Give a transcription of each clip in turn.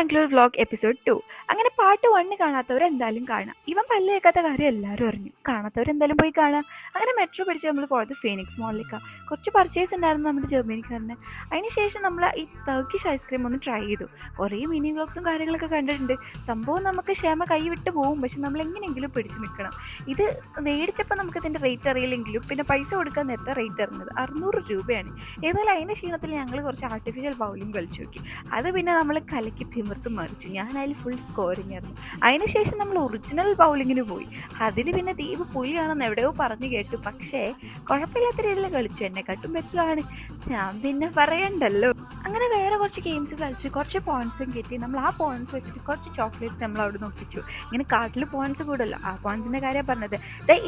Bangalore vlog episode 2. അങ്ങനെ part 1 കാണാത്തവരെന്തായാലും കാണാം. ഇവൻ പല്ല് കേൾക്കാത്ത കാര്യം എല്ലാവരും അറിഞ്ഞു. കാണാത്തവരെന്തായാലും പോയി കാണാം. അങ്ങനെ മെട്രോ പിടിച്ച് നമ്മൾ പോയത് ഫീനിക്സ് മോളിലേക്കാണ്. കുറച്ച് പർച്ചേസ് ഉണ്ടായിരുന്നു നമ്മുടെ ജർമ്മനിക്കാരന്. അതിനുശേഷം നമ്മൾ ഈ ടർക്കിഷ് ഐസ്ക്രീം ഒന്ന് ട്രൈ ചെയ്തു. കുറേ മിനി വ്ലോഗ്സും കാര്യങ്ങളൊക്കെ കണ്ടിട്ടുണ്ട്. സംഭവം നമുക്ക് ക്ഷമ കൈ വിട്ട് പോകും, പക്ഷെ നമ്മൾ എങ്ങനെയെങ്കിലും പിടിച്ച് നിൽക്കണം. ഇത് മേടിച്ചപ്പോൾ നമുക്ക് ഇതിൻ്റെ റേറ്റ് അറിയില്ലെങ്കിലും പിന്നെ പൈസ കൊടുക്കാൻ നേരത്തെ റേറ്റ് അറിഞ്ഞത് 600 രൂപയാണ്. ഏതായാലും അതിൻ്റെ ക്ഷീണത്തിൽ ഞങ്ങൾ കുറച്ച് ആർട്ടിഫിഷ്യൽ ബൗളിംഗ് കളിച്ചു നോക്കി. അത് പിന്നെ നമ്മൾ കലക്കി തിമിർത്ത് മറിച്ചു. ഞാൻ അതിൽ ഫുൾ സ്കോറിങ് ആയിരുന്നു. അതിനുശേഷം നമ്മൾ ഒറിജിനൽ ബൗളിങ്ങിന് പോയി. അതിൽ പിന്നെ ദീപ് പുലിയാണെന്ന് എവിടെയോ പറഞ്ഞു കേട്ടു, പക്ഷേ കുഴപ്പമില്ലാത്ത രീതിയിൽ കളിച്ചു. എന്നെക്കാട്ടും ബെറ്ററാണ്, ഞാൻ പിന്നെ പറയണ്ടല്ലോ. അങ്ങനെ വേറെ കുറച്ച് ഗെയിംസ് കളിച്ചു, കുറച്ച് പോയിൻസും കിട്ടി. നമ്മൾ ആ പോയിൻസ് വെച്ചിട്ട് കുറച്ച് ചോക്ലേറ്റ്സ് നമ്മൾ അവിടെ നോക്കിച്ചു. ഇങ്ങനെ കാട്ടിൽ പോയിൻസ് കൂടല്ലോ, ആ പോയിൻസിൻ്റെ കാര്യം പറഞ്ഞത്.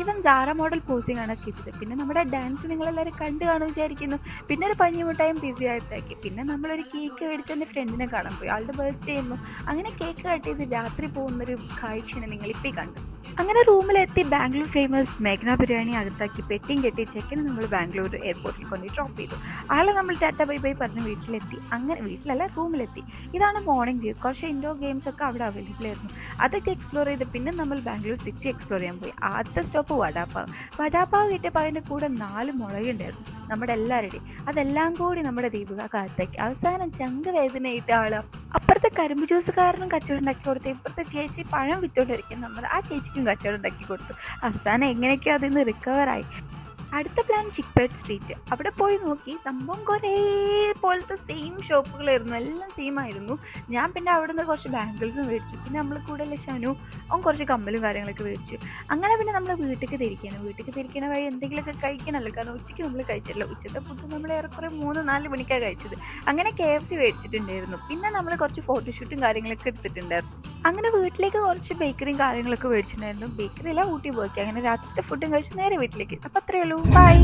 ഇവൻ സാറ മോഡൽ പോസിങ് ആണ് ചെയ്തത്. പിന്നെ നമ്മുടെ ഡാൻസ് നിങ്ങളെല്ലാവരും കണ്ടു കാണും വിചാരിക്കുന്നു. പിന്നെ ഒരു പഞ്ഞിമുട്ടായും പിസി ആയിട്ടാക്കി. പിന്നെ നമ്മളൊരു കേക്ക് മേടിച്ച് എൻ്റെ ഫ്രണ്ടിനെ കാണാൻ പോയി. ആളുടെ ബർത്ത്ഡേ ആയിരുന്നു. അങ്ങനെ കേക്ക് കട്ട് ചെയ്ത് രാത്രി പോകുന്നൊരു കാഴ്ചയാണ് നിങ്ങളിപ്പോൾ കണ്ടു. അങ്ങനെ റൂമിലെത്തി ബാംഗ്ലൂർ ഫേമസ് മേഘ്ന ബിരിയാണി അകത്താക്കി പെട്ടിയും കെട്ടി ചെക്കന് നമ്മൾ ബാംഗ്ലൂർ എയർപോർട്ടിൽ കൊണ്ട് ഡ്രോപ്പ് ചെയ്തു. ആളെ നമ്മൾ ടാറ്റ ബൈ ബൈ പറഞ്ഞ് വീട്ടിലെത്തി. അങ്ങനെ വീട്ടിലല്ല, റൂമിലെത്തി. ഇതാണ് മോർണിംഗ് വ്യൂ. കുറച്ച് ഇൻഡോർ ഗെയിംസ് ഒക്കെ അവിടെ അവൈലബിൾ ആയിരുന്നു. അതൊക്കെ എക്സ്പ്ലോർ ചെയ്ത് പിന്നെ നമ്മൾ ബാംഗ്ലൂർ സിറ്റി എക്സ്പ്ലോർ ചെയ്യാൻ പോയി. ആദ്യത്തെ സ്റ്റോപ്പ് വടാപ്പാവ് കിട്ടിയപ്പോൾ അതിൻ്റെ കൂടെ 4 മുളകുണ്ടായിരുന്നു നമ്മുടെ എല്ലാവരുടെയും. അതെല്ലാം കൂടി നമ്മുടെ ദീപിക കാലത്തേക്ക്. അവസാനം ചങ്ക് വേദനയായിട്ട് ആൾ അപ്പുറത്തെ കരിമ്പ് ജ്യൂസുകാരനും കച്ചവടം ഉണ്ടാക്കി കൊടുത്തു. ഇപ്പുറത്തെ ചേച്ചി പഴം വിറ്റുകൊണ്ടിരിക്കും. നമ്മൾ ആ ചേച്ചിക്കും കച്ചവടം ഉണ്ടാക്കി കൊടുത്തു. അവസാനം എങ്ങനെയൊക്കെയോ അതിൽ നിന്ന് റിക്കവറായി. അടുത്ത പ്ലാൻ ചിക്പേട്ട് സ്ട്രീറ്റ്. അവിടെ പോയി നോക്കി. സംഭവം കുറേ പോലത്തെ സെയിം ഷോപ്പുകളായിരുന്നു, എല്ലാം സെയിം ആയിരുന്നു. ഞാൻ പിന്നെ അവിടെ നിന്ന് കുറച്ച് ബാംഗിൾസും മേടിച്ചു. പിന്നെ നമ്മൾ കൂടുതൽ ഷനു അവൻ കുറച്ച് കമ്മലും കാര്യങ്ങളൊക്കെ മേടിച്ചു. അങ്ങനെ പിന്നെ നമ്മൾ വീട്ടിലേക്ക് തിരിക്കണ വഴി എന്തെങ്കിലുമൊക്കെ കഴിക്കണമല്ലോ, കാരണം ഉച്ചയ്ക്ക് നമ്മൾ കഴിച്ചല്ലോ. ഉച്ചത്തെ ഫുഡ് നമ്മൾ ഏറെക്കുറെ 3-4 മണിക്കാണ് കഴിച്ചത്. അങ്ങനെ KFC മേടിച്ചിട്ടുണ്ടായിരുന്നു. പിന്നെ നമ്മൾ കുറച്ച് ഫോട്ടോഷൂട്ടും കാര്യങ്ങളൊക്കെ എടുത്തിട്ടുണ്ടായിരുന്നു. അങ്ങനെ വീട്ടിലേക്ക് കുറച്ച് ബേക്കറിയും കാര്യങ്ങളൊക്കെ മേടിച്ചിട്ടുണ്ടായിരുന്നു. ബേക്കറിയില്ല, ഊട്ടി പോയി. അങ്ങനെ രാത്രിത്തെ ഫുഡും കഴിച്ച് നേരെ വീട്ടിലേക്ക്. അപ്പോൾ അത്രയേ ഉള്ളൂ. ബൈ.